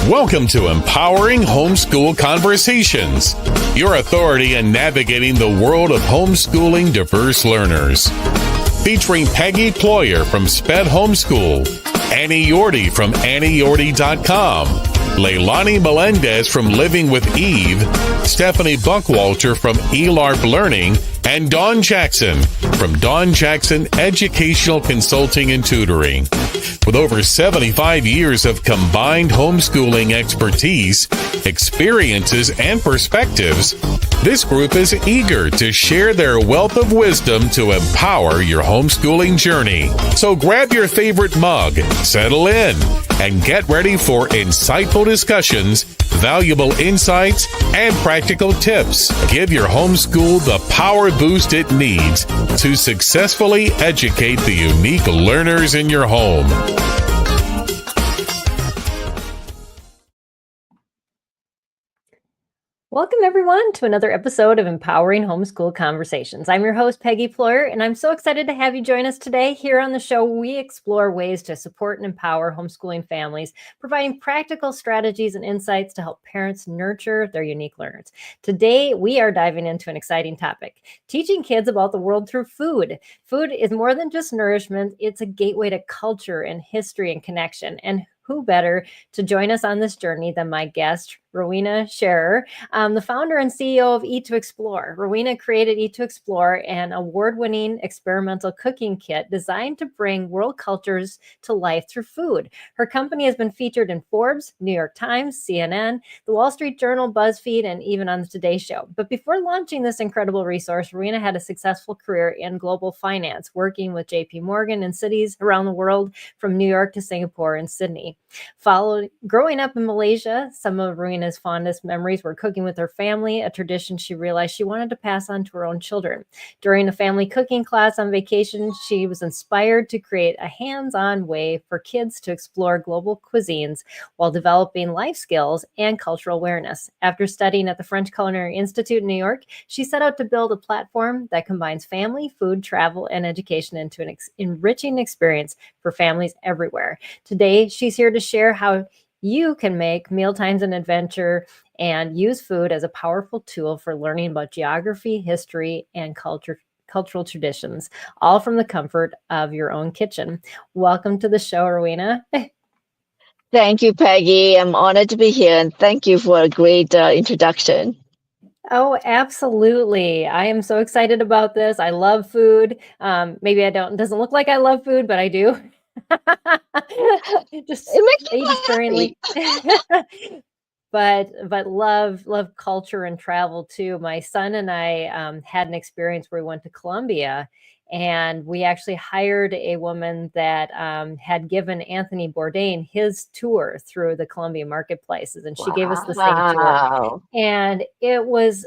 Welcome to Empowering Homeschool Conversations, your authority in navigating the world of homeschooling diverse learners. Featuring Peggy Ployer from SPED Homeschool, Annie Yorty from AnnieYorty.com, Leilani Melendez from Living with Eve, Stephanie Buckwalter from eLARP Learning, and Dawn Jackson from Dawn Jackson Educational Consulting and Tutoring. With over 75 years of combined homeschooling expertise, experiences, and perspectives, this group is eager to share their wealth of wisdom to empower your homeschooling journey. So grab your favorite mug, settle in, and get ready for insightful discussions, valuable insights, and practical tips. Give your homeschool the power boost it needs to successfully educate the unique learners in your home. Welcome, everyone, to another episode of Empowering Homeschool Conversations. I'm your host, Peggy Ployer, and I'm so excited to have you join us today. Here on the show, we explore ways to support and empower homeschooling families, providing practical strategies and insights to help parents nurture their unique learners. Today, we are diving into an exciting topic, teaching kids about the world through food. Food is more than just nourishment. It's a gateway to culture and history and connection. And who better to join us on this journey than my guest, Rowena Scherer, the founder and CEO of Eat to Explore. Rowena created Eat to Explore, an award-winning experimental cooking kit designed to bring world cultures to life through food. Her company has been featured in Forbes, New York Times, CNN, The Wall Street Journal, BuzzFeed, and even on the Today Show. But before launching this incredible resource, Rowena had a successful career in global finance, working with JP Morgan in cities around the world, from New York to Singapore and Sydney. Growing up in Malaysia, some of Rowena's fondest memories were cooking with her family, a tradition she realized she wanted to pass on to her own children. During a family cooking class on vacation, she was inspired to create a hands-on way for kids to explore global cuisines while developing life skills and cultural awareness. After studying at the French Culinary Institute in New York, she set out to build a platform that combines family, food, travel, and education into an enriching experience for families everywhere. Today, she's here to share how you can make mealtimes an adventure and use food as a powerful tool for learning about geography, history, and cultural traditions, all from the comfort of your own kitchen. Welcome to the show, Rowena. Thank you, Peggy. I'm honored to be here, and thank you for a great introduction. Oh, absolutely. I am so excited about this. I love food. Maybe it doesn't look like I love food, but I do. Just it makes sparingly. But love culture and travel too. My son and I had an experience where we went to Colombia, and we actually hired a woman that had given Anthony Bourdain his tour through the Colombian marketplaces, and she gave us the same tour. And it was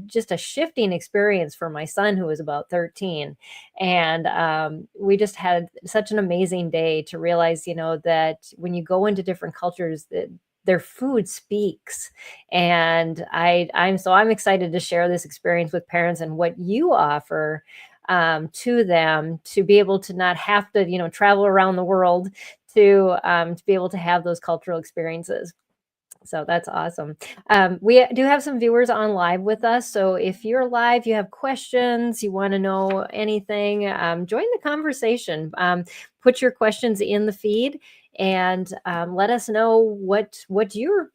just a shifting experience for my son, who was about 13. And we just had such an amazing day to realize, that when you go into different cultures, that their food speaks. And I'm excited to share this experience with parents and what you offer to them, to be able to not have to, travel around the world to be able to have those cultural experiences. So that's awesome. We do have some viewers on live with us. So if you're live, you have questions, you want to know anything, join the conversation. Put your questions in the feed and let us know what you're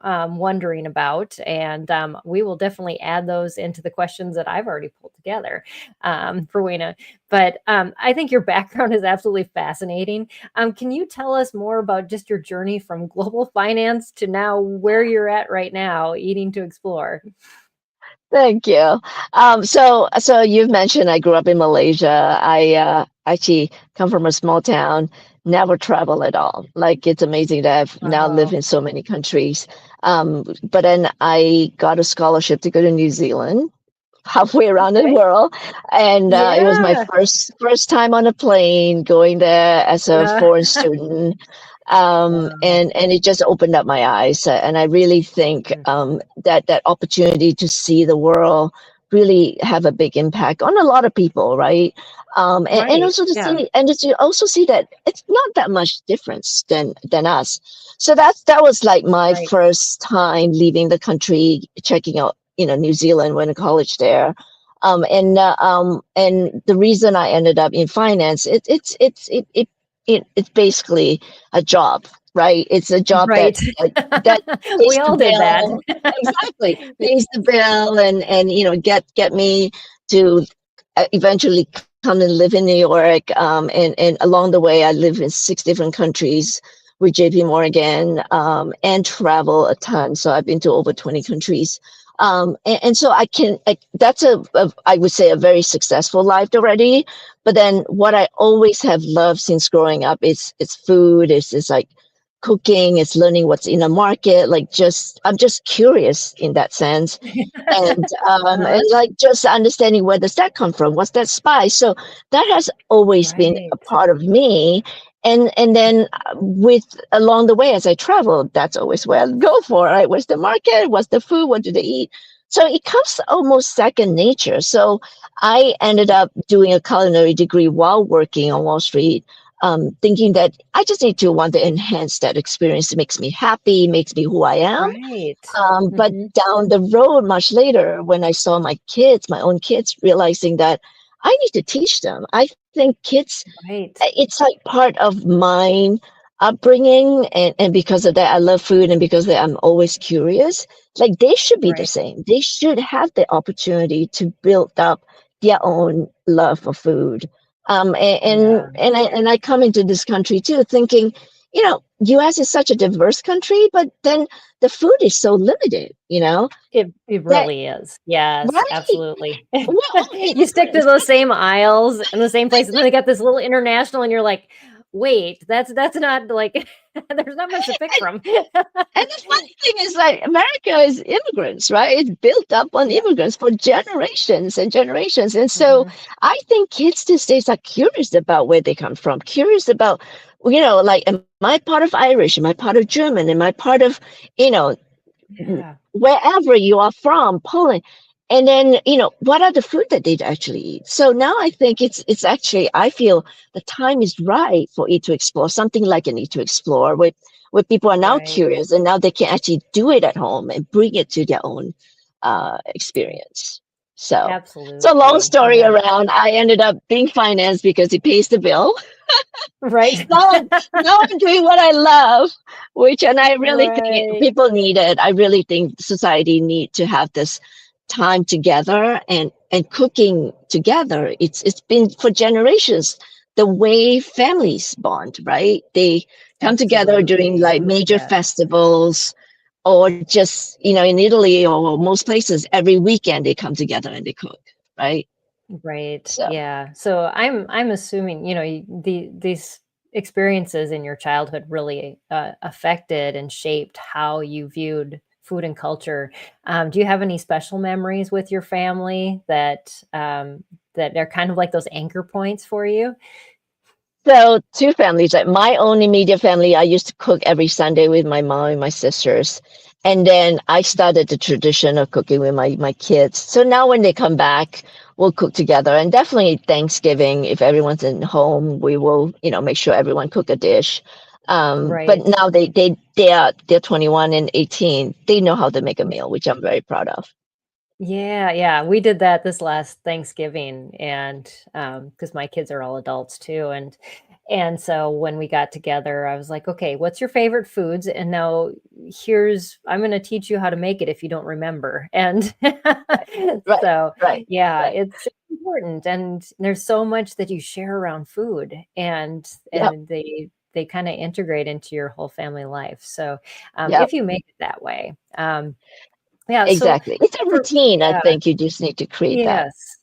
wondering about, and we will definitely add those into the questions that I've already pulled together for Rowena. But I think your background is absolutely fascinating. Can you tell us more about just your journey from global finance to now where you're at right now, Eating to Explore? Thank you. So you've mentioned I grew up in Malaysia. I actually come from a small town, never travel at all. Like, it's amazing that I've now lived in so many countries. But then I got a scholarship to go to New Zealand, halfway around the world. And it was my first time on a plane going there as a foreign student. And it just opened up my eyes. And I really think that opportunity to see the world really have a big impact on a lot of people, right? And Right. also to Yeah. see, and to also see that it's not that much difference than us. So that was like my Right. first time leaving the country, checking out, New Zealand, went to college there. And the reason I ended up in finance, it's basically a job, right? It's a job that Right. that pays We the all did that. bill. Exactly, pays the bill, and get me to eventually come and live in New York. And along the way, I live in 6 different countries with JP Morgan, and travel a ton. So I've been to over 20 countries. And so that's I would say, a very successful life already. But then what I always have loved since growing up is food. It's like cooking, it's learning what's in the market. Like, I'm just curious in that sense. And Uh-huh. like, just understanding, where does that come from? What's that spice? So that has always been a Right. part of me. And then, with along the way as I travel, that's always where I go for, right? Where's the market? What's the food? What do they eat? So it comes almost second nature. So I ended up doing a culinary degree while working on Wall Street, thinking that I just need to want to enhance that experience. It makes me happy, makes me who I am. Right. But Hmm. down the road, much later, when I saw my own kids, realizing that I need to teach them. I think kids, Right. it's like part of my upbringing. And because of that, I love food. And because of that, I'm always curious. Like, they should be the Right. same. They should have the opportunity to build up their own love for food. Yeah. And I come into this country too, thinking, US is such a diverse country, but then the food is so limited, It that, really is. Yes, right? absolutely. We're all You stick to immigrants. those same aisles and the same place, and then they got this little international, and you're like, "Wait, that's not like there's not much to pick from." And the funny thing is, like, America is immigrants, right? It's built up on Yep. immigrants for generations and generations. And so Mhm. I think kids these days are curious about where they come from, curious about, like, am I part of Irish? Am I part of German? Am I part of, you know, Yeah. wherever you are from, Poland? And then, what are the food that they actually eat? So now I think it's actually, I feel the time is right for it to explore something like an Eat to Explore, where people are now Right. curious, and now they can actually do it at home and bring it to their own experience. So long Absolutely. story Yeah. around, I ended up being financed because it pays the bill. Right. Now I'm doing what I love, and I really think Right. people need it. I really think society need to have this time together, and cooking together. It's been for generations the way families bond, right? They come together during, Absolutely. like, major Yes. festivals, or just, in Italy or most places, every weekend they come together and they cook, right? Right. So. Yeah. So I'm assuming, these experiences in your childhood really affected and shaped how you viewed food and culture. Do you have any special memories with your family that are kind of like those anchor points for you? So, two families, like my own immediate family, I used to cook every Sunday with my mom and my sisters. And then I started the tradition of cooking with my kids. So now when they come back, we'll cook together. And definitely Thanksgiving, if everyone's in home, we will, make sure everyone cook a dish. But Right. now they're 21 and 18. They know how to make a meal, which I'm very proud of. Yeah, yeah, we did that this last Thanksgiving, and because my kids are all adults too, and so when we got together, I was like, "Okay, what's your favorite foods? And now I'm going to teach you how to make it if you don't remember." And Right, so, right, yeah, right. it's important, and there's so much that you share around food, and Yep, they kind of integrate into your whole family life. So, yep. if you make it that way. Yeah, so Exactly. It's a for routine. I yeah, think you just need to create that. yes,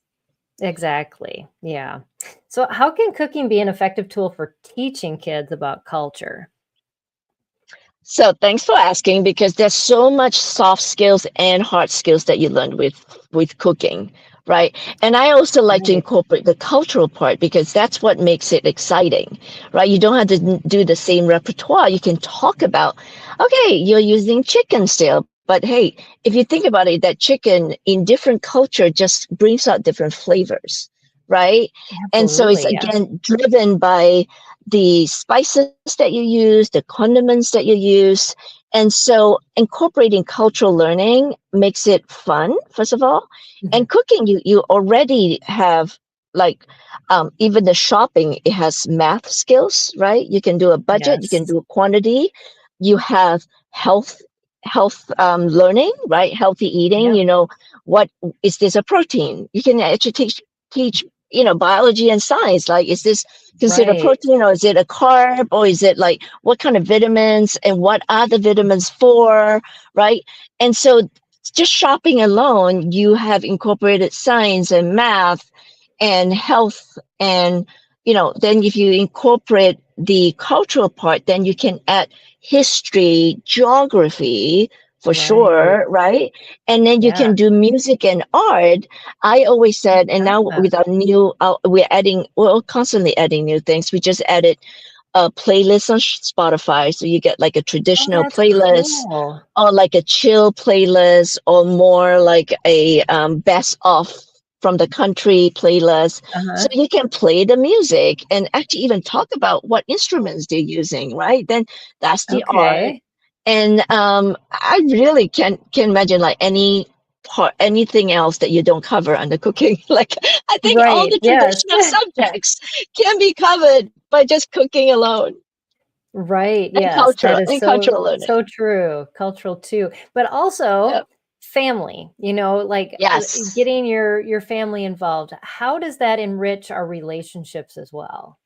exactly, yeah. So how can cooking be an effective tool for teaching kids about culture? So thanks for asking, because there's so much soft skills and hard skills that you learn with cooking, right? And I also like to Right, incorporate the cultural part, because that's what makes it exciting, right? You don't have to do the same repertoire. You can talk about, okay, you're using chicken still, But hey, if you think about it, that chicken in different culture just brings out different flavors, right? And so it's Absolutely. Yeah. again driven by the spices that you use, the condiments that you use. And so incorporating cultural learning makes it fun, first of all. And cooking, you already have like even the shopping, it has math skills, right? You can do a budget, you can Yes. do a quantity, you have health learning, right? Healthy eating, Yep. you know, what is this a protein? You can actually teach you know, biology and science. Like, is this considered a Right. protein, or is it a carb, or is it like what kind of vitamins and what are the vitamins for, right? And so just shopping alone, you have incorporated science and math and health, and you know, then if you incorporate the cultural part, then you can add history, geography for Right. sure, right? And then you Yeah. can do music and art. I always said, and now Yeah. with our new, we're constantly adding new things. We just added a playlist on Spotify, so you get like a Oh, traditional that's playlist, cool. or like a chill playlist, or more like a best of from the country playlist. So Uh-huh. you can play the music and actually even talk about what instruments they're using, right? Then that's the art. Okay. And I really can imagine like anything else that you don't cover under cooking. Like, I think all Right. the Yes. traditional subjects can be covered by just cooking alone, Right. and Yes. That is so cultural learning. so true. Cultural too. But also Yep. family, you know, like Yes. getting your family involved. How does that enrich our relationships as well?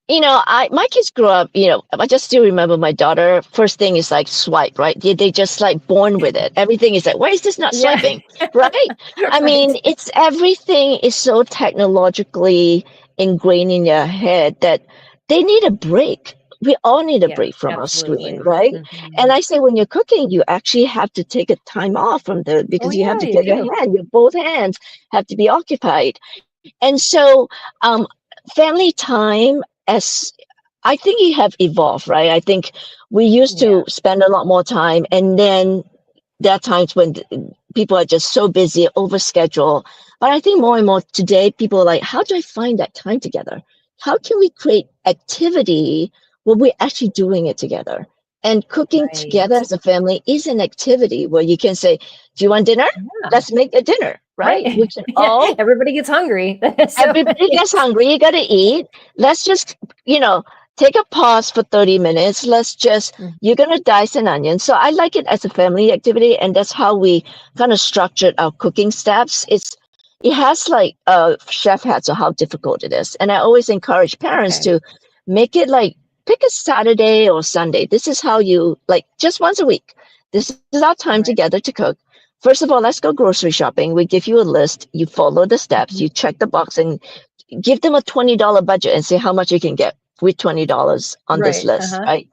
You know, I my kids grew up, you know, I just still remember my daughter, first thing is like swipe, right? They just like born with it. Everything is like, why is this not Yeah. swiping? Right? I Right. mean, it's everything is so technologically ingrained in their head that they need a break. We all need a Yeah, break from our screen, absolutely. right? And Mhm. I say when you're cooking, you actually have to take a time off from the Oh, because you have yeah, to you get do. your both hands have to be occupied. And so family time, as I think you have evolved, right? I think we used Yeah. to spend a lot more time, and then there are times when people are just so busy, overscheduled. But I think more and more today, people are like, how do I find that time together? How can we create activity where we're actually doing it together? And cooking together Right. as a family is an activity where you can say, do you want dinner? Yeah. Let's make a dinner, right? We Right. can Yeah, all everybody gets hungry. So Everybody gets it's hungry. You got to eat. Let's just, you know, take a pause for 30 minutes. mm, You're going to dice an onion. So I like it as a family activity. And that's how we kind of structured our cooking steps. It has like a chef hat, so how difficult it is. And I always encourage parents okay. to make it like, pick a Saturday or Sunday. This is how you, like, just once a week. This is our time Right. together to cook. First of all, let's go grocery shopping. We give you a list. You follow the steps. Mhm. You check the box and give them a $20 budget and see how much you can get with $20 on this Right. list, Uh-huh. right?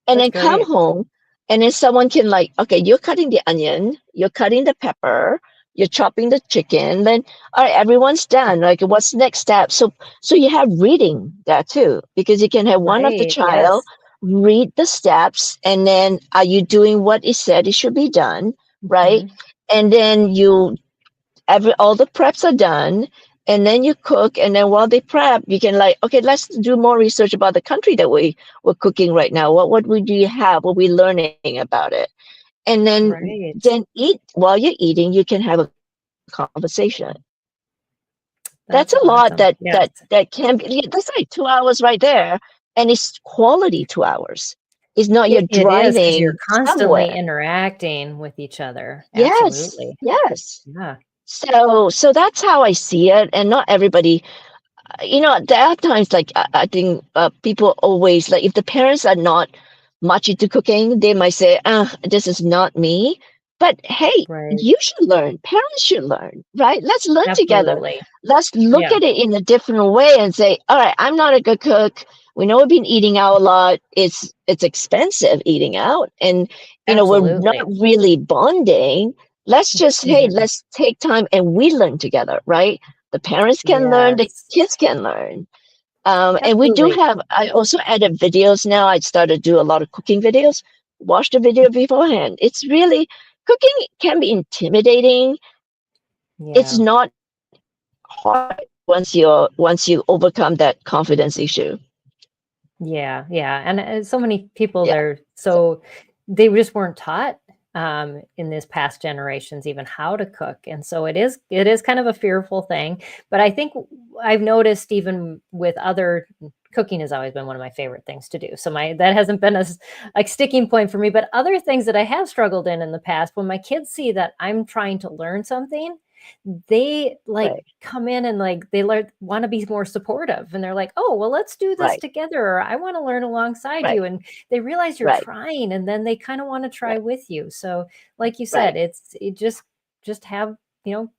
And That's then come great. home, and then someone can like, okay, you're cutting the onion, you're cutting the pepper, you're chopping the chicken. Then, all right, everyone's done. Like, what's next step? So you have reading that too, because you can have one of the Right. child Yes. read the steps, and then are you doing what it said it should be done, right? Mhm. And then all the preps are done, and then you cook, and then while they prep you can like, okay, let's do more research about the country that we're cooking right now. What would you have, what we learning about it? And Right. then eat. While you're eating, you can have a conversation. That's That's a lot awesome. Yes. that can be, yeah, that's like 2 hours right there, and it's quality 2 hours. It's not you're It is because 'cause you're driving constantly somewhere. interacting with each other. Yes, Absolutely. yes. Yeah. So that's how I see it. And not everybody, you know, there are times like I think people always like, if the parents are not much into cooking, they might say, this is not me. But hey, Right. you should learn. Parents should learn, right? Let's learn together. Absolutely. Let's look Yeah. at it in a different way and say, all right, I'm not a good cook. We know we've been eating out a lot. It's expensive eating out, and you know, we're not Absolutely. really bonding. Let's just, hey, Mhm. let's take time and we learn together, right? The parents can learn, the Yes. kids can learn. And we do Absolutely. have, I also added videos now. I started to do a lot of cooking videos. Watch the video beforehand. It's really, cooking can be intimidating. It's Yeah. not hard once you overcome that confidence issue. Yeah, yeah, and so many people Yeah. they're So so they just weren't taught in this past generations even how to cook, and so it is kind of a fearful thing. But I think I've noticed even with other cooking has always been one of my favorite things to do. So my that hasn't been a sticking point for me. But other things that I have struggled in the past, when my kids see that I'm trying to learn something, they like right, come in and like they learn want to be more supportive and they're like, oh well, let's do this right, together, or I want to learn alongside right, you, and they realize you're right, trying and then they kind of want to try right, with you. So like you said, right. it just have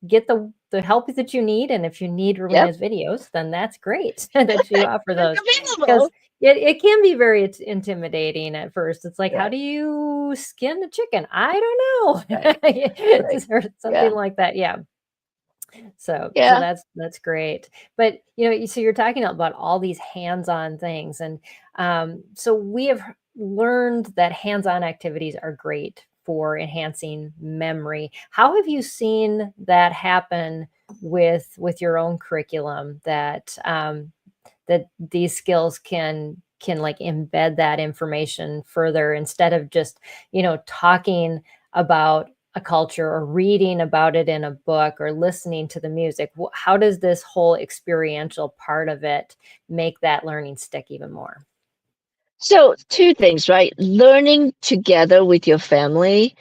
get the help that you need, and if you need Yep. Rowena's videos, then that's great that you offer those, It's because available. it can be very intimidating at first. It's like, how Right, do you skin a chicken? I don't right, know. right. Or something Yeah, like that. Yeah. So yeah. that's great. But, so you're talking about all these hands-on things, and, so we have learned that hands-on activities are great for enhancing memory. How have you seen that happen with your own curriculum, that these skills can like embed that information further instead of just talking about a culture or reading about it in a book or listening to the music? How does this whole experiential part of it make that learning stick even more? So two things, right? Learning together with your family.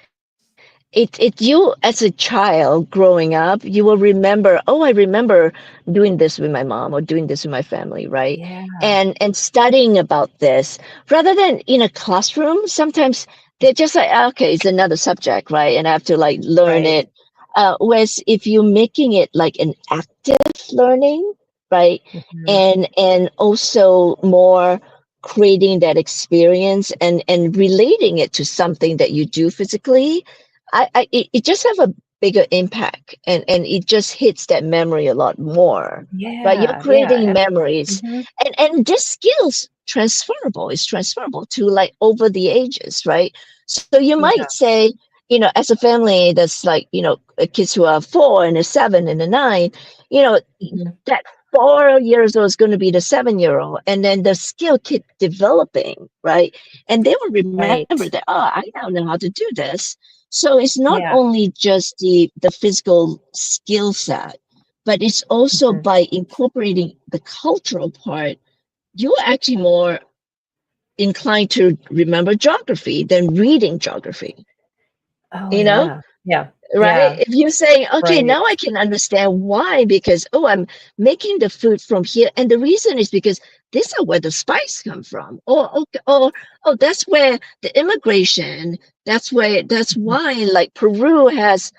It you as a child growing up, you will remember, oh, I remember doing this with my mom or doing this with my family, right? Yeah. And studying about this rather than in a classroom, sometimes they're just like, "Ah, okay, it's another subject, right? And I have to like learn Right. it. Whereas if you're making it like an active learning, right? Mhm. And also more creating that experience and relating it to something that you do physically, it just have a bigger impact and it just hits that memory a lot more, right? You're Yeah, creating yeah. memories Mhm. and this skills transferable is transferable to like over the ages, right? So you Yeah. might say, as a family that's like, kids who are 4 and a 7 and a 9, you know, Mhm. that 4 years old is going to be the 7-year-old, and then the skill keep developing, right? And they will remember Right. that, oh, I now know how to do this. So it's not Yeah. only just the physical skill set, but it's also Mhm. by incorporating the cultural part, you're actually more inclined to remember geography than reading geography, Oh, you know? yeah. Yeah. Right? Yeah. If you're saying, okay, now I Right. can understand why, because, oh, I'm making the food from here. And the reason is because this is where the spice come from. Or, that's where the immigration, that's Mhm. why like Peru has,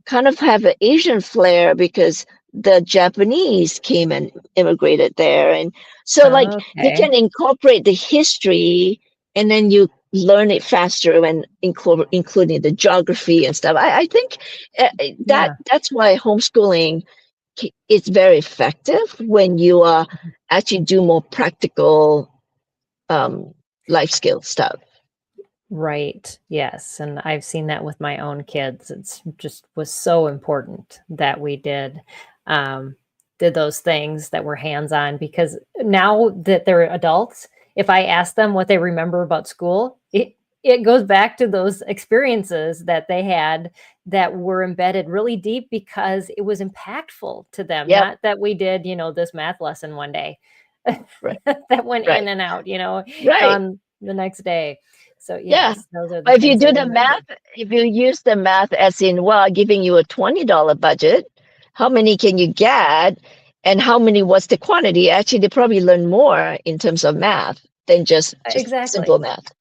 kind of have an Asian flair because the Japanese came and immigrated there. And so like you Okay. can incorporate the history and then you learn it faster when including the geography and stuff. I think Yeah. that's why homeschooling is very effective when you actually do more practical um, life skill stuff. Right. Yes. And I've seen that with my own kids. It's just was so important that we um did those things that were hands-on, because now that they're adults, if I ask them what they remember about school, it goes back to those experiences that they had that were embedded really deep because it was impactful to them, Yep. not that we did, this math lesson one day Right. that went in Right. and out, Right. gone the next day. So Yeah. yes, those are the But if you things do they the remember. math, if you use the math as in, well, giving you a $20 budget, how many can you get? And how many, what's the quantity? Actually, they probably learn more in terms of math than just simple Exactly. math.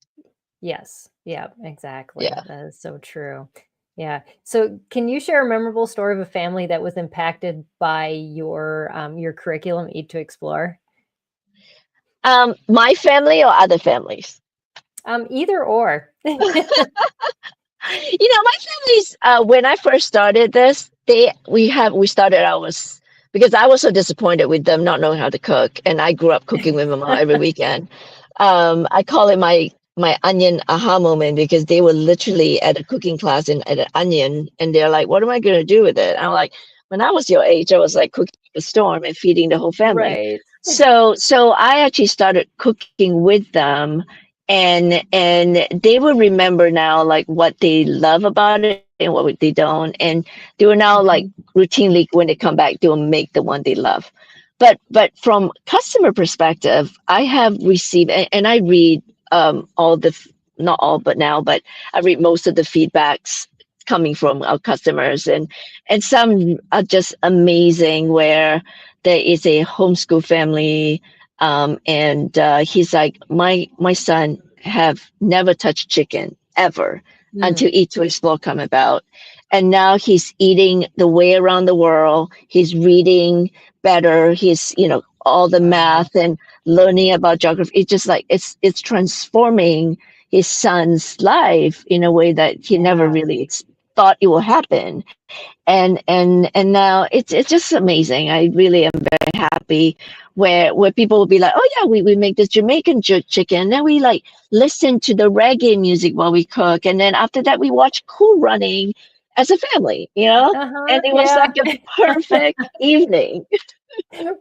Yes. Yeah, exactly. Yeah. That is so true. Yeah. So can you share a memorable story of a family that was impacted by your curriculum, Eat to Explore? My family or other families? Either or. My family's when I first started this, we started ours because I was so disappointed with them not knowing how to cook, and I grew up cooking with my mom every weekend. I call it my my onion aha moment, because they were literally at a cooking class at an onion, and they're like, what am I going to do with it? And I'm like, when I was your age, I was like cooking up a storm and feeding the whole family. Right. So I actually started cooking with them, and they will remember now like what they love about it and what they don't. And they will now like routinely, when they come back, they will make the one they love. But from customer perspective, I have received, and I read all the, not all, but now, but I read most of the feedbacks coming from our customers, and some are just amazing, where there is a homeschool family, and he's like, my son have never touched chicken ever until Eat to Explore come about, and now he's eating the way around the world. He's reading better. He's, all the math and learning about geography. It's just like it's transforming his son's life in a way that he never really thought it will happen. And now it's just amazing. I really am very happy where people will be like, oh yeah, we make this Jamaican jerk chicken, and then we like listen to the reggae music while we cook, and then after that we watch Cool Running as a family, and it was like a perfect evening.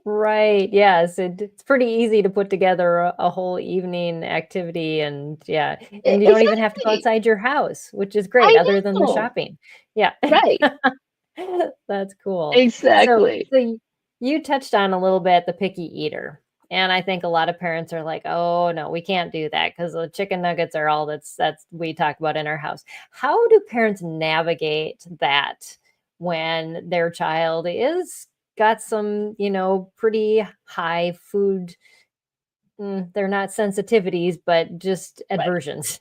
Right. Yes. It's pretty easy to put together a whole evening activity, and and you don't even have to go Exactly. outside your house, which is great, I other than the know. shopping. Yeah. Right. That's cool. So, Exactly. you touched on a little bit the picky eater. And I think a lot of parents are like, oh no, we can't do that because the chicken nuggets are all that's we talk about in our house. How do parents navigate that when their child is got some, pretty high food, they're not sensitivities, but just Right. aversions?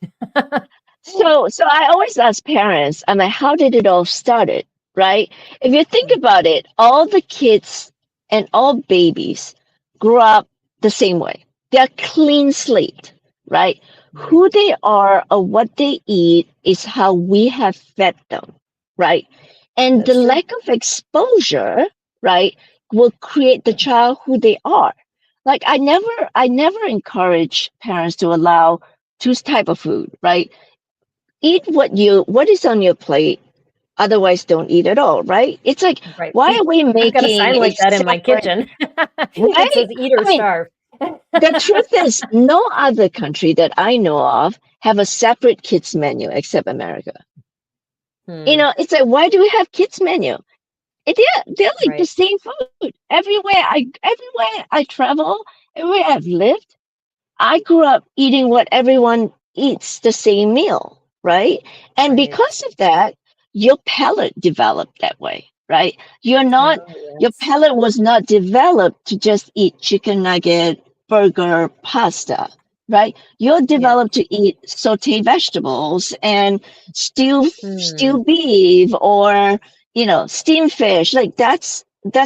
So I always ask parents, I'm like, how did it all started? Right? If you think about it, all the kids and all babies grew up the same way. They're clean slate, right? Who they are or what they eat is how we have fed them, right? And the That's true. lack of exposure, right, will create the child who they are. Like I never encourage parents to allow two type of food, right? Eat what is on your plate, otherwise don't eat at all, right? It's like, Right. why are we I've got a making sign a like that in my separate, kitchen. It right? says eat or I mean, starve. the truth is no other country that I know of have a separate kids menu except America. It's like, why do we have kids menu? They're like the Right. same food everywhere I travel, everywhere I've lived. I grew up eating what everyone eats, the same meal, right? And Right. because of that, your palate developed that way, right? Oh, Your yes. palate was not developed to just eat chicken nugget, burger, pasta, right? You're Yeah. developed to eat sauteed vegetables and Hmm. stew beef, or steamed fish. Like that's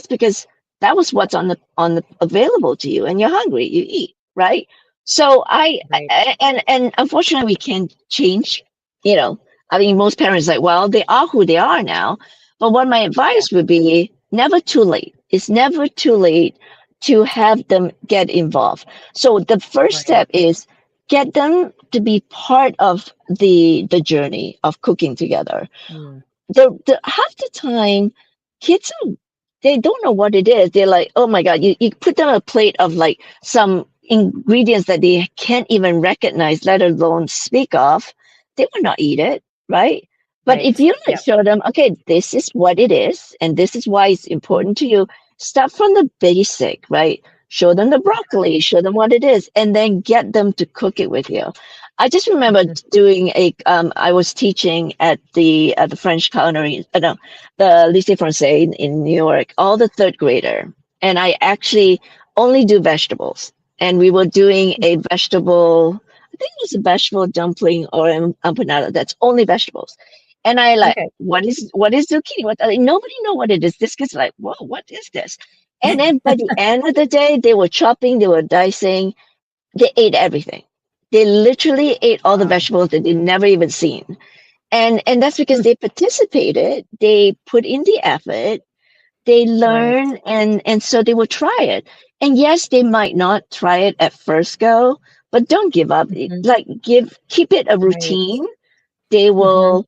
because that was what's on the available to you, and you're hungry, you eat, right? So Right. and unfortunately we can't change, you know. I mean, most parents like, well, they are who they are now. But what my Yeah. advice would be, never too late. It's never too late to have them get involved. So the first Right. step is get them to be part of the journey of cooking together. Mm. The half the time, kids they don't know what it is. They're like, oh my God, you put them a plate of like some ingredients that they can't even recognize, let alone speak of, they will not eat it, right? But if Right. you like Yep. show them, okay, this is what it is, and this is why it's Mhm. important to you, start from the basic, right? Show them the broccoli, show them what it is, and then get them to cook it with you. I just remember Mhm. doing I was teaching at the French culinary, no, the Lycée Français in New York, all the third grader. And I actually only do vegetables. And we were doing a vegetable, I think it was a vegetable dumpling or an empanada that's only vegetables. And I like, Okay. what is zucchini? Like, nobody know what it is. This kid's like, whoa, what is this? And then by the end of the day, they were chopping, they were dicing, they ate everything. They literally ate all the Wow. vegetables that they'd never even seen. And that's because Hmm. they participated, they put in the effort, they Right. learn, and so they will try it. And yes, they might not try it at first go, but don't give up. Mhm. Like keep it a Right. routine. They Mhm.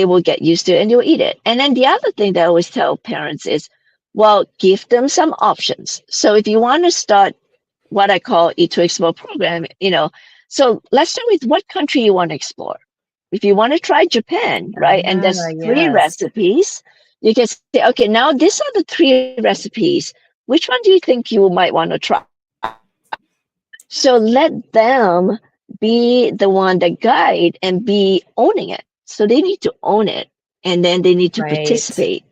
will get used to it and they'll eat it. And then the other thing that I always tell parents is, well, give them some options. So if you want to start what I call Eat to Explore program, so let's start with what country you want to explore. If you want to try Japan, right? And Ah, there's three yes. recipes, you can say, okay, now these are the three recipes. Which one do you think you might want to try? So let them be the one that guide and be owning it. So they need to own it and then they need to Right. participate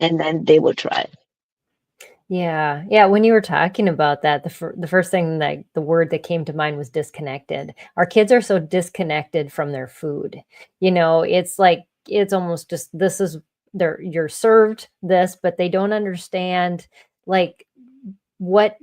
and then they will try it. Yeah. Yeah, when you were talking about that, the first thing that the word that came to mind was disconnected. Our kids are so disconnected from their food. It's like it's almost just this is you're served this, but they don't understand like what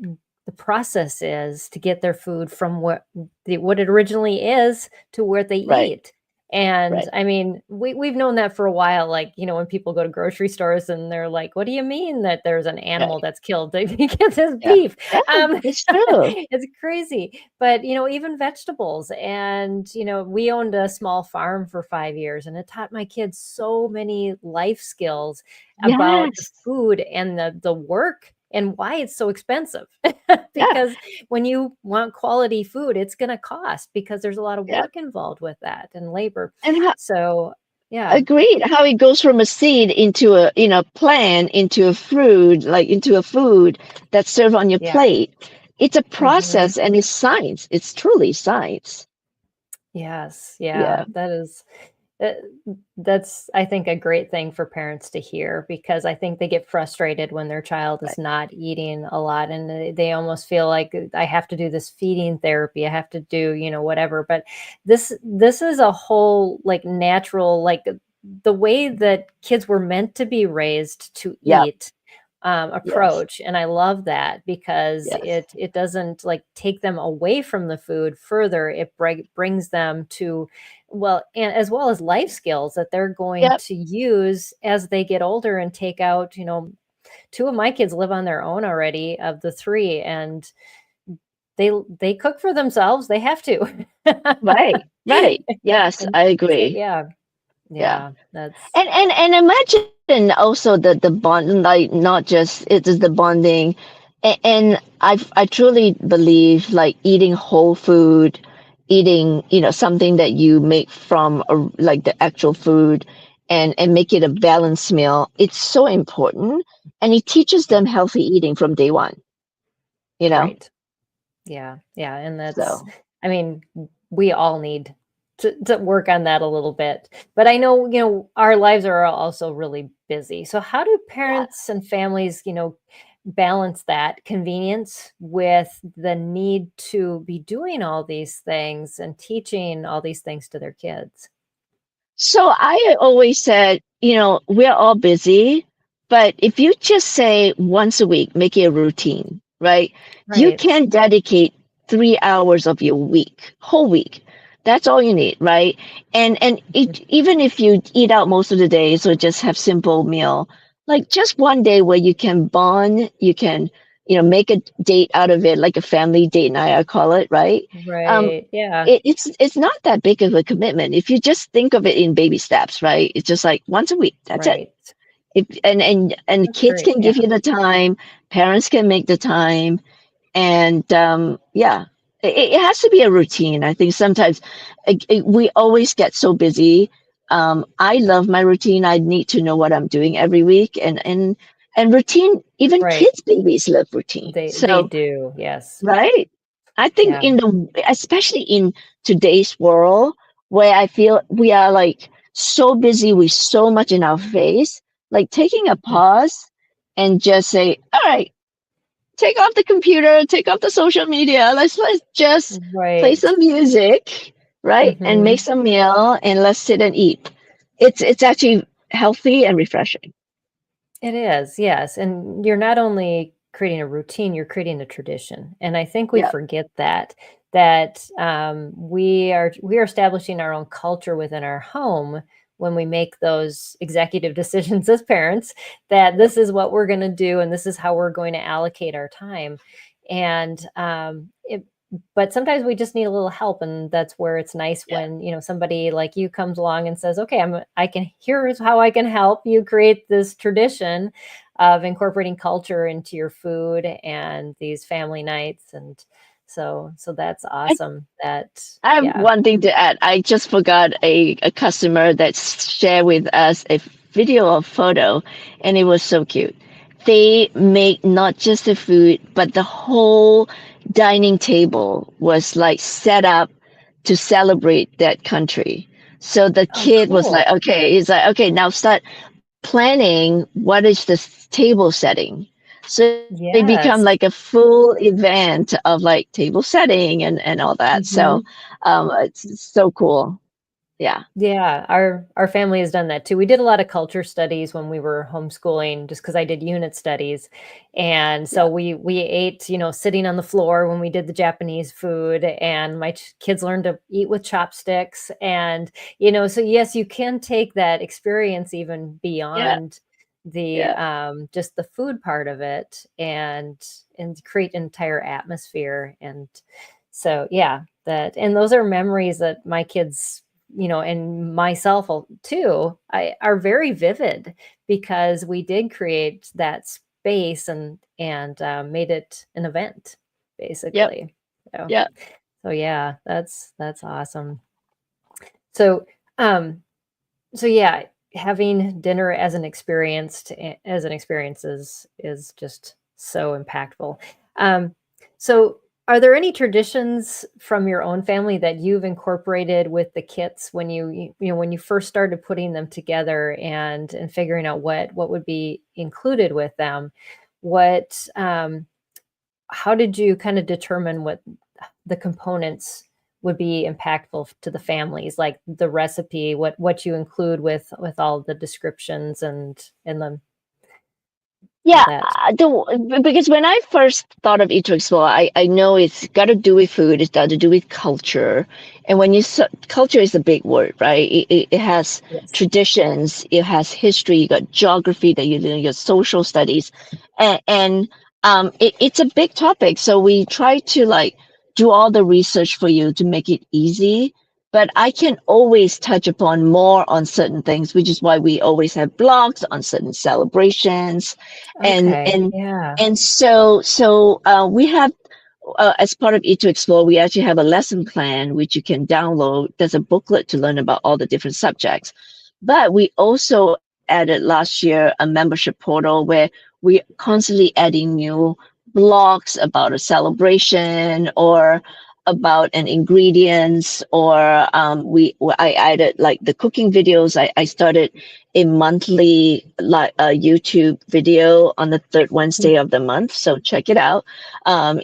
the process is to get their food from what it originally is to where they Right, eat. And right. I mean, we've known that for a while. Like, when people go to grocery stores and they're like, "What do you mean that there's an animal Right. that's killed because it's Yeah. beef?" Yeah, Um, it's true. it's crazy. But even vegetables. And we owned a small farm for 5 years, and it taught my kids so many life skills about the Yes. food and the work and why it's so expensive. Yeah. Because when you want quality food, it's going to cost because there's a lot of Yeah. work involved with that and labor. And So, yeah, agreed. How it goes from a seed into a, plant, into a fruit, like into a food that's served on your yeah. plate. It's a Mhm. process and it's science. It's truly science. Yes, yeah, Yeah. uh, that's, I think, a great thing for parents to hear, because I think they get frustrated when their child is Right. not eating a lot, and they almost feel like, I have to do this feeding therapy, I have to do, whatever. But this is a whole, like, natural, like, the way that kids were meant to be raised to Yep. eat, Yes. approach. And I love that, because Yes. it doesn't, like, take them away from the food further. It brings them to, well, and as well as life skills that they're going Yep. to use as they get older and take out. Two of my kids live on their own already, of the three, and they cook for themselves. They have to. Right. Right. Yes, And I so, agree. yeah, Yeah. yeah, that's And imagine also the bond, like not just it is the bonding, and I truly believe like eating whole food, eating something that you make from like the actual food, and make it a balanced meal. It's so important, and it teaches them healthy eating from day one. You know, right. Yeah, yeah, and that's, so I mean, we all need to work on that a little bit. But I know, our lives are also really busy. So how do yeah. parents and families, balance that convenience with the need to be doing all these things and teaching all these things to their kids? So I always said, we're all busy, but if you just say once a week, make it a routine, right? You Right. can dedicate 3 hours of your week, whole week. That's all you need, right? And Mhm. even if you eat out most of the days or just have simple meal, like just one day where you can bond, you can, make a date out of it, like a family date night, I call it, right? Um, Right. Yeah. it's not that big of a commitment if you just think of it in baby steps, right? It's just like once a week, that's it. Right. If and That's kids great. can Yeah. give you the time, parents can make the time, and yeah, it has to be a routine. I think sometimes we always get so busy. I love my routine. I need to know what I'm doing every week, and routine. Even Right. kids babies love routine, They so do. Yes. right. I think Yeah. especially in today's world where I feel we are like so busy with so much in our face, like taking a Mm. pause and just say, all right, take off the computer, take off the social media. Let's just play Right. some music, right? And make Mhm. some meal and let's sit and eat. It's actually healthy and refreshing. It is, yes, and you're not only creating a routine, you're creating a tradition, and I think we Yeah. forget that we are establishing our own culture within our home when we make those executive decisions as parents, that Yep. this is what we're gonna do and this is how we're going to allocate our time. And, but sometimes we just need a little help, and that's where it's nice Yeah. when, somebody like you comes along and says, okay, here's how I can help you create this tradition of incorporating culture into your food and these family nights. And so that's I, awesome that, I have yeah. one thing to add. I just forgot a customer that shared with us a video or photo, and it was so cute. They make not just the food, but the whole dining table was like set up to celebrate that country. So the Oh, kid was like, cool. okay, he's like, okay, now start planning what is the table setting. So it become Yes. like a full event of like table setting and all that. So Mhm. it's so cool. Yeah. Yeah, our family has done that too. We did a lot of culture studies when we were homeschooling, just because I did unit studies, and so Yeah. we ate, sitting on the floor when we did the Japanese food, and my kids learned to eat with chopsticks, and so yes, you can take that experience even Yeah. beyond the Yeah. just the food part of it, and create an entire atmosphere, and so yeah, and those are memories that my kids and myself too, are very vivid because we did create that space and made it an event, Yep. basically. So, Yeah. so yeah, that's awesome. So, um, so yeah, having dinner as an experience is just so impactful. Um, so are there any traditions from your own family that you've incorporated with the kits when when you first started putting them together and figuring out what would be included with them? What How did you kind of determine what the components would be impactful to the families, like the recipe, what you include with all the descriptions and the all Yeah, that? because when I first thought of Eat to Explore, I know it's got to do with food, it's got to do with culture. And when culture is a big word, right? It has Yes. traditions, it has history, you got geography that you your social studies, and it's a big topic. So we try to like do all the research for you to make it easy. But I can always touch upon more on certain things, which is why we always have blogs on certain celebrations and Okay. and Yeah. and we have as part of Eat to Explore, we actually have a lesson plan which you can download. There's a booklet to learn about all the different subjects. But we also added last year a membership portal where we constantly adding new blogs about a celebration or about an ingredients or I added like the cooking videos. I started a monthly like a YouTube video on the third Mm. Wednesday of the month. So check it out.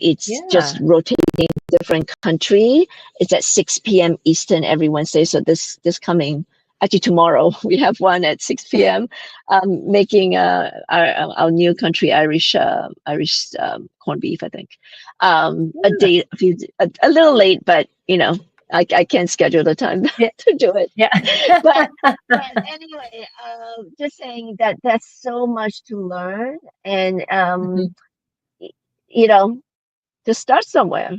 It's just Yeah. rotating different country. It's at 6 p.m. Eastern every Wednesday. So this coming actually tomorrow we have one at 6 p.m. Making our new country Irish corned beef, I think. A Yeah. day a little late, but I can't schedule the time Yeah. to do it. Yeah. But but anyway, just saying that there's so much to learn, and Mhm. y- you know, just start somewhere.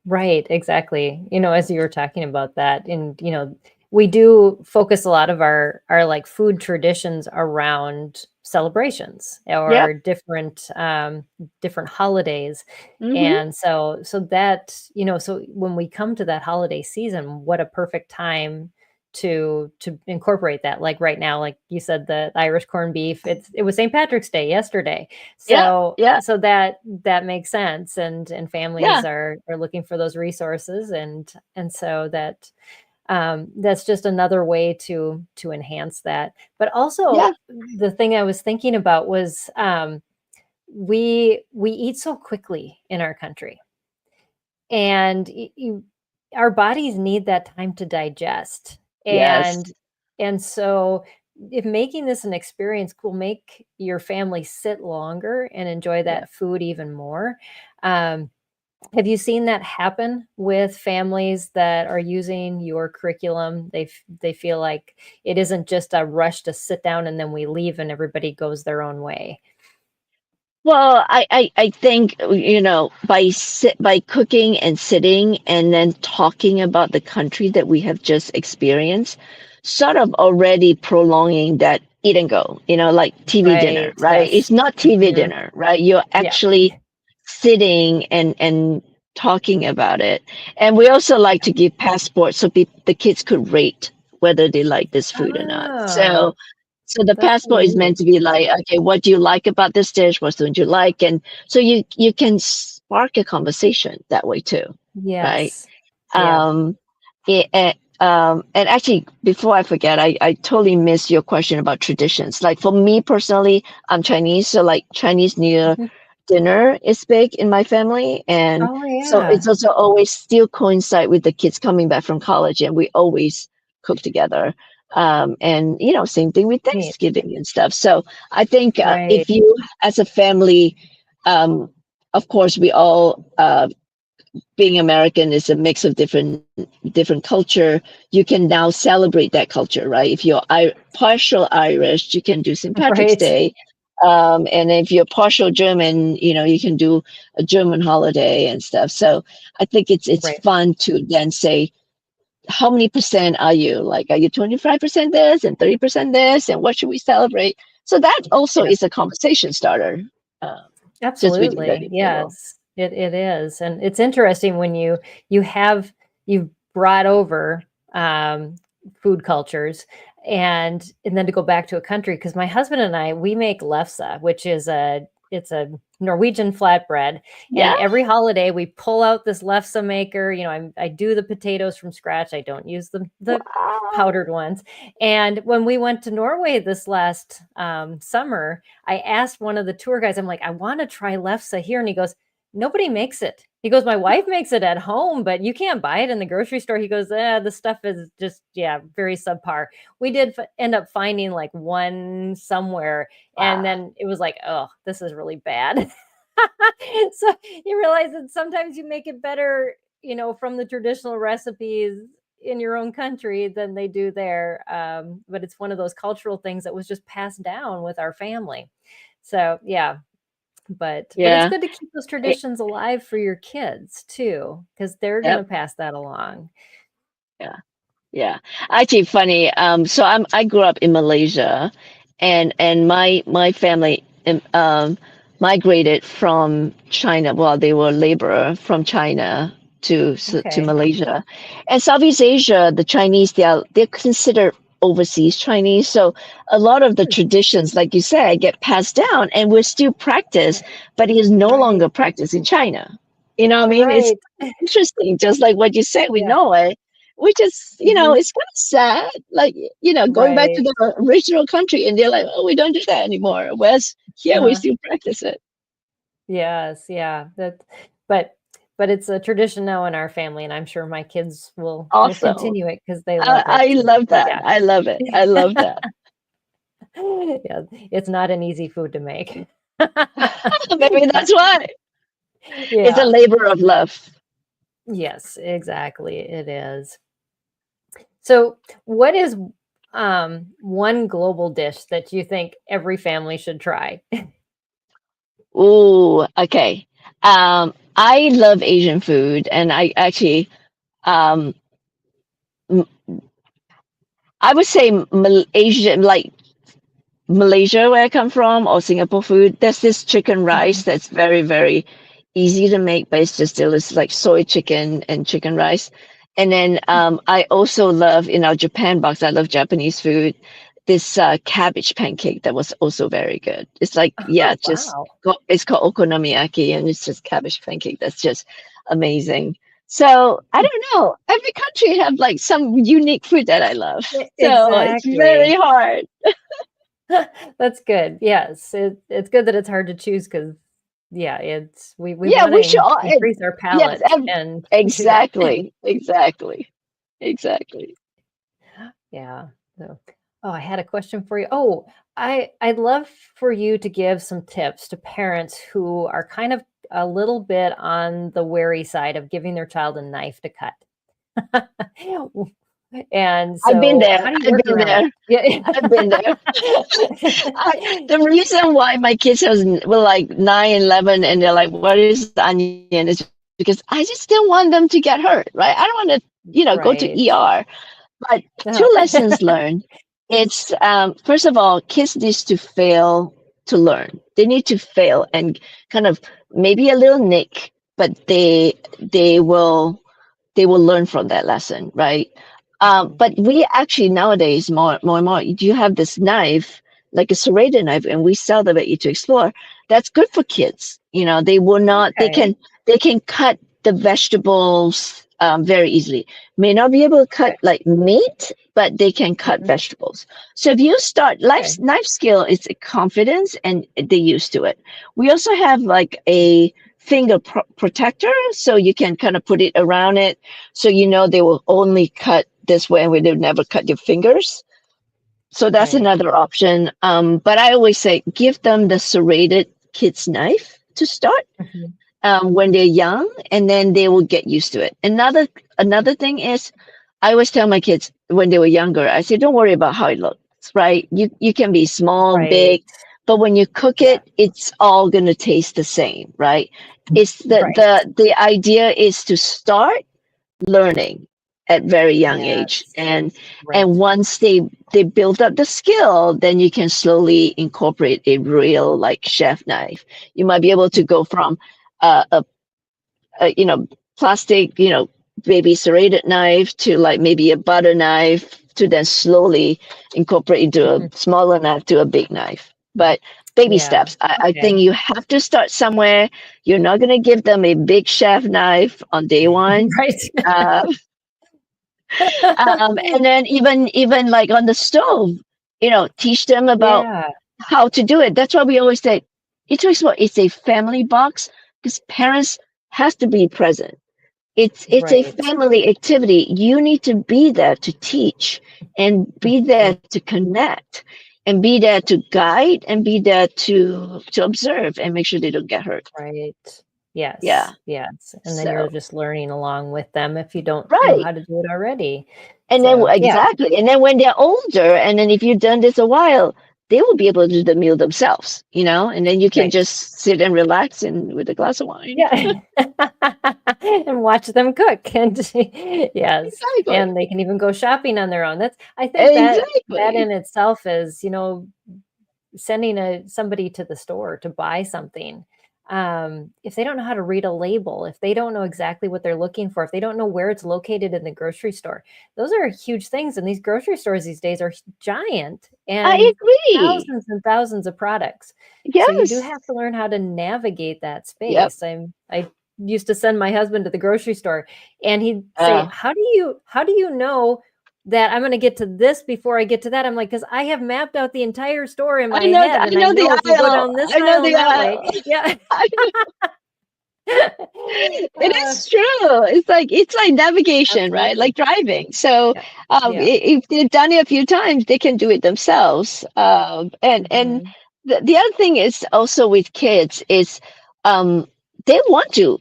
Right, exactly. As you were talking about that, and we do focus a lot of our like food traditions around celebrations Yep. or different holidays. Mm-hmm. And so that, so when we come to that holiday season, what a perfect time to incorporate that. Like right now, like you said, the Irish corned beef, it was St. Patrick's Day yesterday. Yeah. So Yeah. so that makes sense, and families Yeah. are looking for those resources, and so that's just another way to enhance that. But Yeah. also the thing I was thinking about was we eat so quickly in our country, and our bodies need that time to digest, Yes. and so if making this an experience will make your family sit longer and enjoy Yeah. that food even more. um, have you seen that happen with families that are using your curriculum? They feel like it isn't just a rush to sit down and then we leave and everybody goes their own way. Well, I think, by cooking and sitting and then talking about the country that we have just experienced, sort of already prolonging that eat and go, like TV dinner, Right. right? It's Yes. not TV Hmm. dinner, right? You're Yeah. actually sitting and talking about it. And we also like to give passports so the kids could rate whether they like this food or not. Oh, So the that's passport really is meant neat. to be like, okay, what do you like about this dish? What don't you like? And so you can spark a conversation that way too, right? Yes. Yeah. Um, and actually, before I forget, I totally missed your question about traditions. Like for me personally, I'm Chinese, so like Chinese New Year Mhm. dinner is big in my family, and Oh, so yeah. it's also always still coincide with the kids coming back from college, and we always cook together. And same thing with Neat. Thanksgiving and stuff. So I think Right. if you, as a family, um, of course, we all being American is a mix of different culture. You can now celebrate that culture, right? If you're partial Irish, you can do St. Patrick's Right. Day. And if you're partial German, you can do a German holiday and stuff. So I think it's Right. fun to then say, how many percent are you? Like, are you 25% this and 30% this? And what should we celebrate? So that also Yeah. is a conversation starter, uh, just with the Absolutely. table. Yes, it is. And it's interesting when you have you've brought over food cultures and then to go back to a country because my husband and I we make lefse, which is a Norwegian flatbread. And Yeah. every holiday we pull out this lefse maker. I do the potatoes from scratch. I don't use the Wow. powdered ones. And when we went to Norway this last summer, I asked one of the tour guides, I'm like, I want to try lefse here. And he goes, nobody makes it. He goes, my wife makes it at home, but you can't buy it in the grocery store. He goes, the stuff is just, yeah, very subpar. We did end up finding like one somewhere. And Wow. then it was like, oh, this is really bad. So you realize that sometimes you make it better, from the traditional recipes in your own country than they do there. But it's one of those cultural things that was just passed down with our family. So yeah, but it's Yeah. good to keep those It, traditions alive for your kids too, because they're yep. gonna pass that along. Yeah. Yeah. Actually, funny. So I grew up in Malaysia, and my family migrated from China. Well, they were laborer from China to Okay. Malaysia, and Southeast Asia. The Chinese, they're considered overseas Chinese. So a lot of the Hmm. traditions, like you said, get passed down, and we're still practiced, but it is no Right. longer practiced in China. You know what I mean? It's Right. interesting, just like what you said. We Yeah. know it, which is, Mhm. it's kind of sad. Like, going back to Right. the original country, and they're like, oh, we don't do that anymore. Whereas here we Uh-huh. still practice it. Yes, yeah. But but it's a tradition now in our family, and I'm sure my kids will Also, continue it because they love I it. So love that. yeah. I love it. I love that. Yeah, it's not an easy food to make. Maybe But that's why. It's a yeah, labor of love. yes, exactly. It is. So, what is one global dish that you think every family should try? Ooh, okay. I love Asian food, and I actually, um, m- I would say Asian, like Malaysia, where I come from, or Singapore food, there's this chicken rice Mhm. that's very, very easy to make, but it's just delicious, like soy chicken and chicken rice. And then I also love, in our Japan box, I love Japanese food, this cabbage pancake that was also very good. It's like, yeah, Oh, wow. it's called okonomiyaki, and it's just cabbage pancake that's just amazing. So I don't know. Every country have like some unique food that I love. So it's very Exactly. hard. That's good. Yes, it's good that it's hard to choose because yeah, it's we Yeah, want we to should all, increase our yes, palate and do that. exactly, exactly, exactly. Yeah. So, oh, I had a question for you. Oh, I'd love for you to give some tips to parents who are kind of a little bit on the wary side of giving their child a knife to cut. And I've been so there. how do you I've work been around there. that? Yeah. I've been there. The reason why my kids were like 9, 11, and they're like, "What is the onion?" is because I just didn't want them to get hurt, right? I don't want to, go to Right. ER. But two Uh-huh. lessons learned. It's first of all, kids need to fail to learn. They need to fail and kind of maybe a little nick, but they will learn from that lesson, right? Mhm. But we actually nowadays more and more, you have this knife, like a serrated knife, and we sell them at Eat to Explore. That's good for kids. They will not. Okay. They can cut the vegetables very easily. May not be able to cut Okay. like meat, but they can cut Mhm. vegetables. So if you start Okay. knife skill, it's a confidence, and they're used to it. We also have like a finger protector, so you can kind of put it around it, so they will only cut this way, and they would never cut your fingers. So that's Right. another option. But I always say give them the serrated kid's knife to start Mhm. when they're young, and then they will get used to it. Another thing is, I always tell my kids when they were younger, I say, don't worry about how it looks, right? You can be small, Right. big, but when you cook Yeah. it, it's all gonna taste the same, right? It's Right. the idea is to start learning at very young age, Yes. and Right. once they build up the skill, then you can slowly incorporate a real like chef knife. You might be able to go from a plastic, baby serrated knife to like maybe a butter knife, to then slowly incorporate into a Mhm. smaller knife to a big knife. But baby Yeah. steps. I Okay. think you have to start somewhere. You're not going to give them a big chef knife on day one. Right. Uh, and then even like on the stove, teach them about Yeah. how to do it. That's why we always say it's a family box, because parents has to be present. It's a Right. family activity. You need to be there to teach, and be there Mhm. to connect, and be there to guide, and be there to observe and make sure they don't get hurt. Right. Yeah. Yes. Yes. And then you're So just learning along with them if you don't know right. how to do it already. And then So, yeah. exactly. And then when they're older, and then if you've done this a while, they will be able to do the meal themselves, and then you can Right. just sit and relax and with a glass of wine. Yeah. And watch them cook, and yes, Exactly. and they can even go shopping on their own. I think that Exactly. in itself is, sending somebody to the store to buy something. If they don't know how to read a label, if they don't know exactly what they're looking for, if they don't know where it's located in the grocery store, those are huge things. And these grocery stores these days are giant I and agree. and thousands of products. So you do Yes. have to learn how to navigate that Yep. space. I used to send my husband to the grocery store, and he'd say, Uh, how do you know that I'm gonna get to this before I get to that? I'm like, "'Cause I have mapped out the entire store in my head, I and I know the know if you go aisle. down this I know aisle and the that way." aisle. Yeah. I It Uh, is true. It's like navigation, right? absolutely. Like driving. So Yeah. Yeah. if they've done it a few times, they can do it themselves. And Mhm. the other thing is also with kids is um, they want to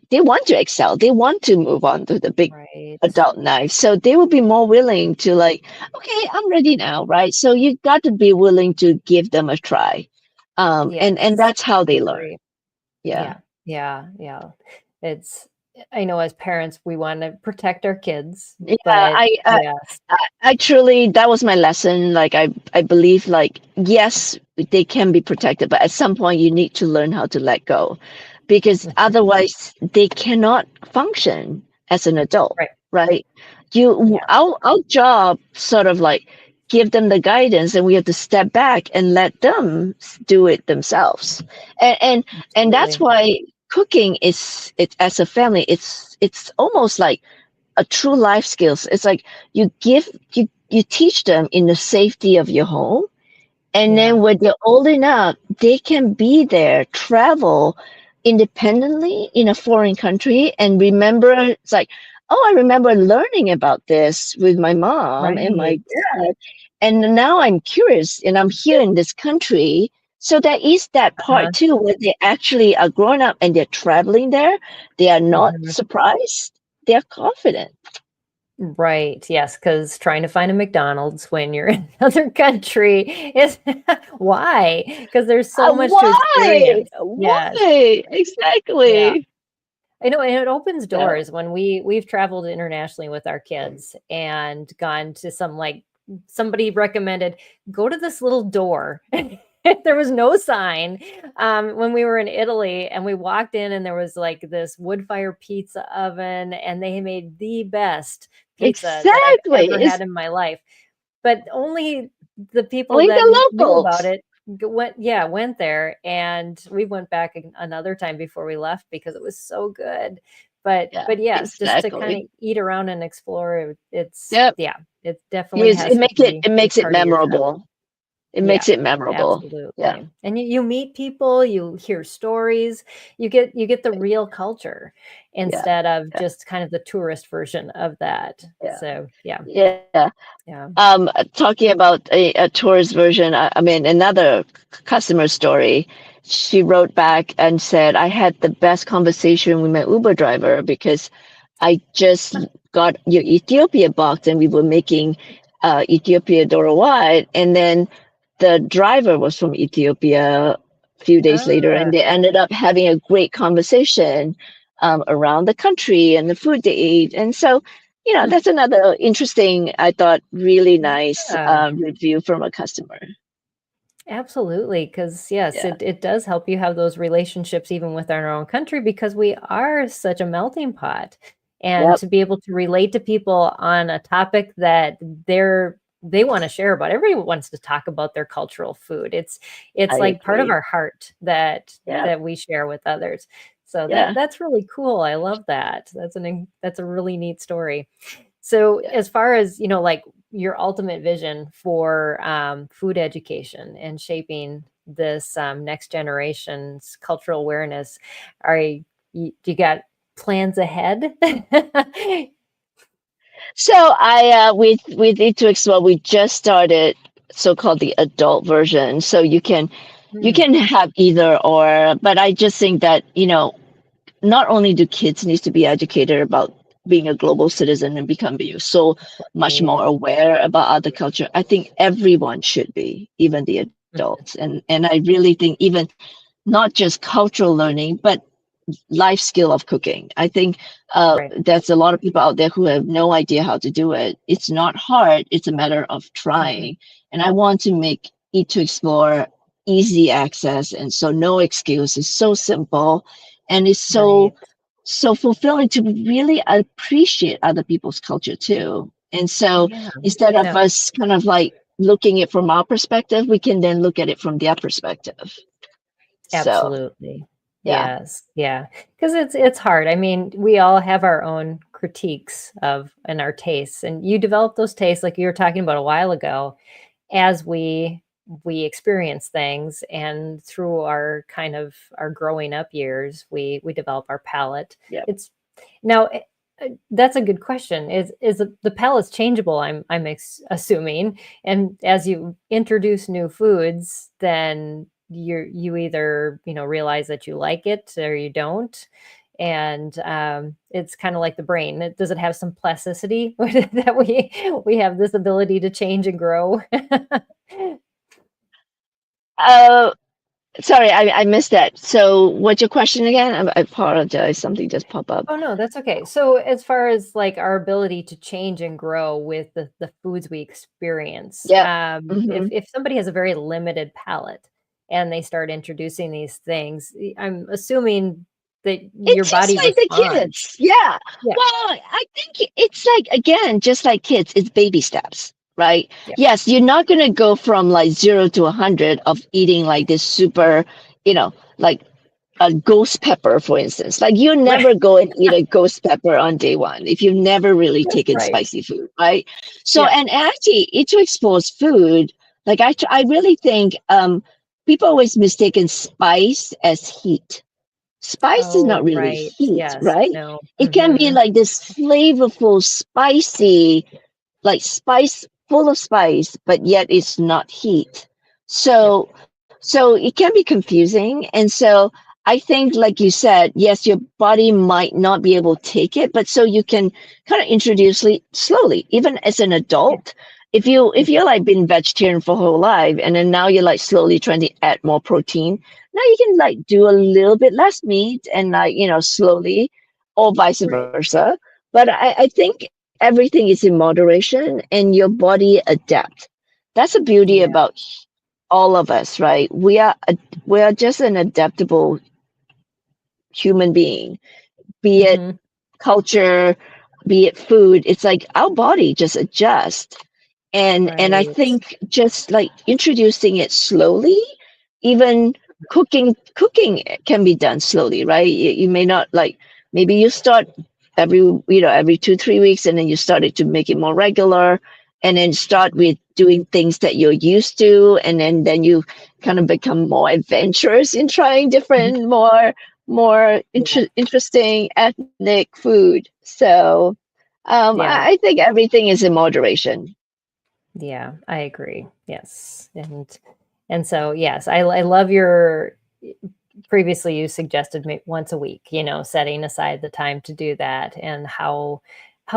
excel. They want to move on to the big Right. adult life. So they will be more willing to like, okay, I'm ready now, right? So you got to be willing to give them a try. And Yes. that's how I they learn. agree. Yeah. Yeah. Yeah. Yeah. It's I know as parents, we wanna protect our kids, Yeah, but yes. I truly, that was my lesson. Like I believe like yes, they can be protected, but at some point you need to learn how to let go, because Mhm. otherwise they cannot function as an adult, Right. right? Yeah. Our job sort of like give them the guidance, and we have to step back and let them do it themselves. And that's Absolutely. why cooking is, it's as a family, it's almost like a true life skills. It's like you teach them in the safety of your home, and Yeah. then when they're old enough, they can be there, travel independently in a foreign country, and remember. It's like, oh, I remember learning about this with my mom and my Right. dad, and now I'm curious, and I'm here in this country. So there is that Uh-huh. part too, where they actually are grown up and they're traveling there. They are not Mhm. surprised. They're confident. Right. Yes, because trying to find a McDonald's when you're in another country is why? Because there's so much to Why? experience. Yes. Why? Yeah. Exactly. I know, and it opens Yeah. doors when we've traveled internationally with our kids and gone to some like somebody recommended go to this little door. There was no sign when we were in Italy, and we walked in, and there was like this wood fire pizza oven, and they made the best pizza that I've Exactly. ever It's had in my life. But only the people only that the knew about locals. it went there, and we went back another time before we left because it was so good. Yeah, But yes, just to kind exactly. of eat around and explore, it's Yep. yeah, it definitely Yes, has to be it a makes it part of your travel. memorable. It Yeah, makes it memorable. Yeah. absolutely. And you meet people, you hear stories, you get the real culture Yeah. instead of Yeah. just kind of the tourist version of that. Yeah. So yeah, Yeah. yeah. Talking about a tourist version, I mean, another customer story. She wrote back and said, I had the best conversation with my Uber driver because I just got your Ethiopia box and we were making Ethiopia Doro White. And then the driver was from Ethiopia a few days later, Ah, and they ended up having a great conversation around the country and the food they ate. And so, that's another interesting, I thought, really nice yeah. review from a customer. Absolutely, because yes, Yeah. it does help you have those relationships even with our own country because we are such a melting pot. And Yep. to be able to relate to people on a topic that they want to share about. Everyone wants to talk about their cultural food. It's I like part of agree. our heart that Yeah. that we share with others. So Yeah. that's really cool. I love that. That's a really neat story. So Yeah. as far as, like your ultimate vision for food education and shaping this next generation's cultural awareness, do you got plans ahead? So with Eat to Explore, we just started so-called the adult version. So you Hmm, can have either or, but I just think that, not only do kids need to be educated about being a global citizen and becoming so much right. more aware about other culture, I think everyone should be, even the adults. And I really think even not just cultural learning, but life skill of cooking. I think Right. there's a lot of people out there who have no idea how to do it. It's not hard. It's a matter of Mhm. trying. And I want to make Eat to Explore easy access. And so no excuse. It's so simple. And it's Right. so fulfilling to really appreciate other people's culture too. And so Yeah. instead of No. us kind of like looking at it from our perspective, we can then look at it from their perspective. So Absolutely. yeah, Yes. Yeah. Because it's hard. I mean, we all have our own critiques of and our tastes, and you develop those tastes like you were talking about a while ago as we experience things, and through our kind of our growing up years, we develop our palate. yeah. It's now that's a good question. Is the palate's changeable? Assuming, and as you introduce new foods, then you either realize that you like it or you don't. And it's kind of like the brain. Does it have some plasticity that we have this ability to change and grow? Uh, Sorry, I missed that. So what's your question again? I apologize. Something just popped up. Oh, no, that's okay. So as far as like our ability to change and grow with the foods we experience, Yep. Hmm. if somebody has a very limited palate and they start introducing these things, I'm assuming that your It's just body like the responds. kids. Yeah. Yeah, Well, I think it's like, again, just like kids, it's baby steps, right? yeah, Yes, you're not going to go from like 0 to 100 of eating like this super, like a ghost pepper, for instance. Like you right, never go and eat a ghost pepper on day one if you've never really taken right. spicy food, right? So, Yeah. and actually, it to expose food, like I really think people always mistaken spice as heat. Spice is not Oh, really right. heat, Yes. right? No. It can be like this flavorful, spicy, like spice, full of spice, but yet it's not heat. Yep. So it can be confusing. And so I think, like you said, yes, your body might not be able to take it, but so you can kind of introduce slowly, even as an Yeah. adult. If you're like been vegetarian for whole life, and then now you're like slowly trying to add more protein, now you can like do a little bit less meat and like, slowly, or vice Right. versa. But I think everything is in moderation and your body adapt. That's the beauty Yeah. about all of us, right? We are just an adaptable human being, be it Hmm. culture, be it food. It's like our body just adjusts. And I Right. think just like introducing it slowly, even cooking can be done slowly, right? You may not like, maybe you start every 2 3 weeks, and then you started to make it more regular, and then start with doing things that you're used to, and then you kind of become more adventurous in trying Mhm. different, more Yeah. interesting ethnic food. So Yeah. I think everything is in moderation. Yeah, I agree. Yes. And so yes, I love your previously you suggested once a week, setting aside the time to do that, and how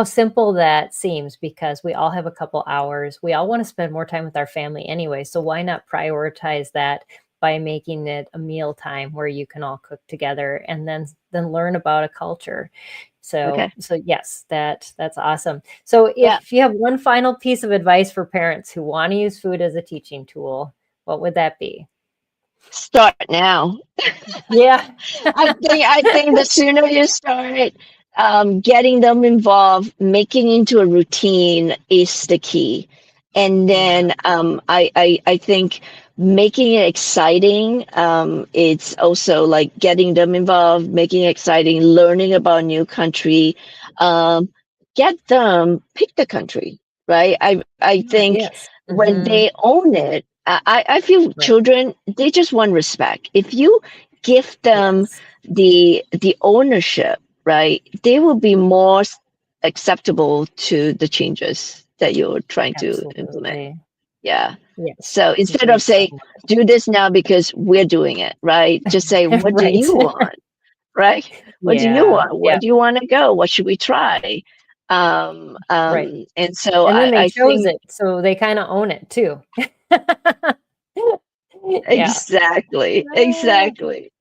simple that seems, because we all have a couple hours. We all want to spend more time with our family anyway, so why not prioritize that by making it a meal time where you can all cook together and then learn about a culture. So Okay. so yes, that's awesome. So Yeah. if you have one final piece of advice for parents who want to use food as a teaching tool, what would that be? Start now. Yeah. I think the sooner you start, getting them involved, making into a routine is the key. And Yeah. then I think making it exciting, it's also like getting them involved, making it exciting, learning about a new country, um, get them pick the country, right? I think Yes. when Hmm. they own it, I feel Right. children, they just want respect. If you give them Yes. the ownership, right, they will be more acceptable to the changes that you're trying to implement. Absolutely. Yeah. Yes. So instead Agreed of so saying, do this now because we're doing it, right? Just say, much. what do Right. you want? Right? What do you Yeah. want? Where Yeah. do you want to go? What should we try? Right. And so And then they I chose think it, so they kind of own it too. Yeah. exactly, Ah, exactly.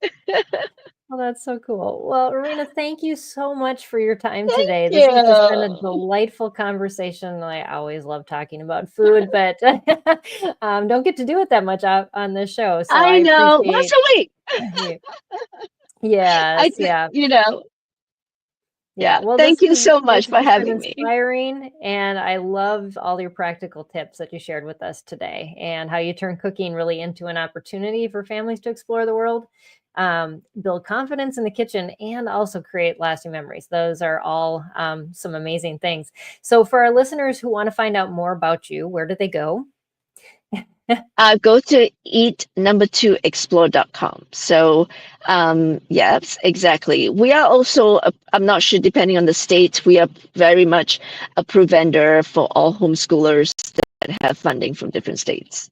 well, that's so cool. Well, Rowena, thank you so much for your time Thank today. This has just been a you. delightful conversation. I always love talking about food, but don't get to do it that much out on this show. So I I know, once appreciate a week. you. I Yes, think, yeah. Yeah, yeah. well, Thank you so this much has for just been having me. inspiring, and I love all your practical tips that you shared with us today, and how you turn cooking really into an opportunity for families to explore the world, build confidence in the kitchen, and also create lasting memories. Those are all some amazing things. So, for our listeners who want to find out more about you, where do they go? Go to eat number 2explore.com. So, yes, exactly. We are also, I'm not sure, depending on the state, we are very much approved vendor for all homeschoolers that have funding from different states.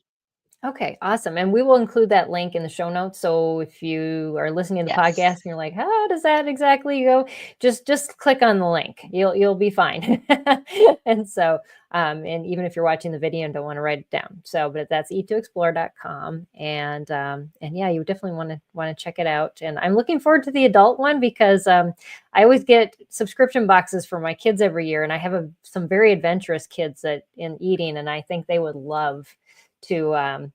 Okay, awesome. And we will include that link in the show notes. So if you are listening to the podcast Yes. and you're like, how does that exactly go? Just click on the link. You'll be fine. And so and even if you're watching the video and don't want to write it down. So but that's eat2explore.com. And yeah, you definitely want to check it out. And I'm looking forward to the adult one, because I always get subscription boxes for my kids every year, and I have some very adventurous kids that in eating, and I think they would love to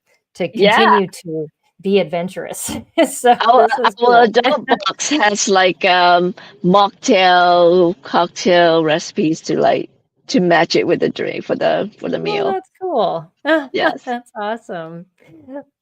Yeah. continue to be adventurous. So Our this is our cool. adult box has like mocktail, cocktail recipes to like to match it with the drink for the Oh, meal. that's cool. Yes. That's awesome.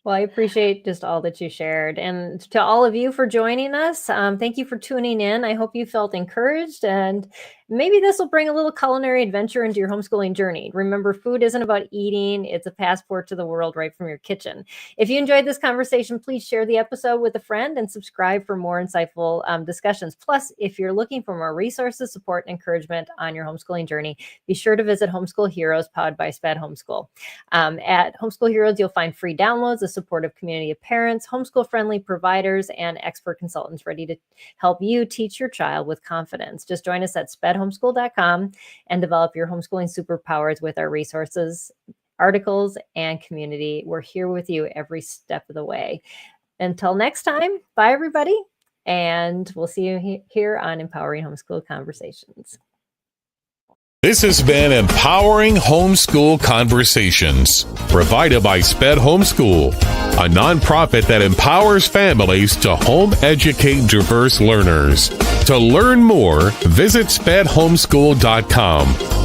Well, I appreciate just all that you shared. And to all of you for joining us, thank you for tuning in. I hope you felt encouraged, and maybe this will bring a little culinary adventure into your homeschooling journey. Remember, food isn't about eating, it's a passport to the world right from your kitchen. If you enjoyed this conversation, please share the episode with a friend and subscribe for more insightful discussions. Plus, if you're looking for more resources, support, and encouragement on your homeschooling journey, be sure to visit Homeschool Heroes, powered by SPED Homeschool. At Homeschool Heroes, you'll find free downloads, a supportive community of parents, homeschool-friendly providers, and expert consultants ready to help you teach your child with confidence. Just join us at spedhomeschool.com and develop your homeschooling superpowers with our resources, articles, and community. We're here with you every step of the way. Until next time, bye everybody, and we'll see you here on Empowering Homeschool Conversations. This has been Empowering Homeschool Conversations, provided by SPED Homeschool, a nonprofit that empowers families to home educate diverse learners. To learn more, visit spedhomeschool.com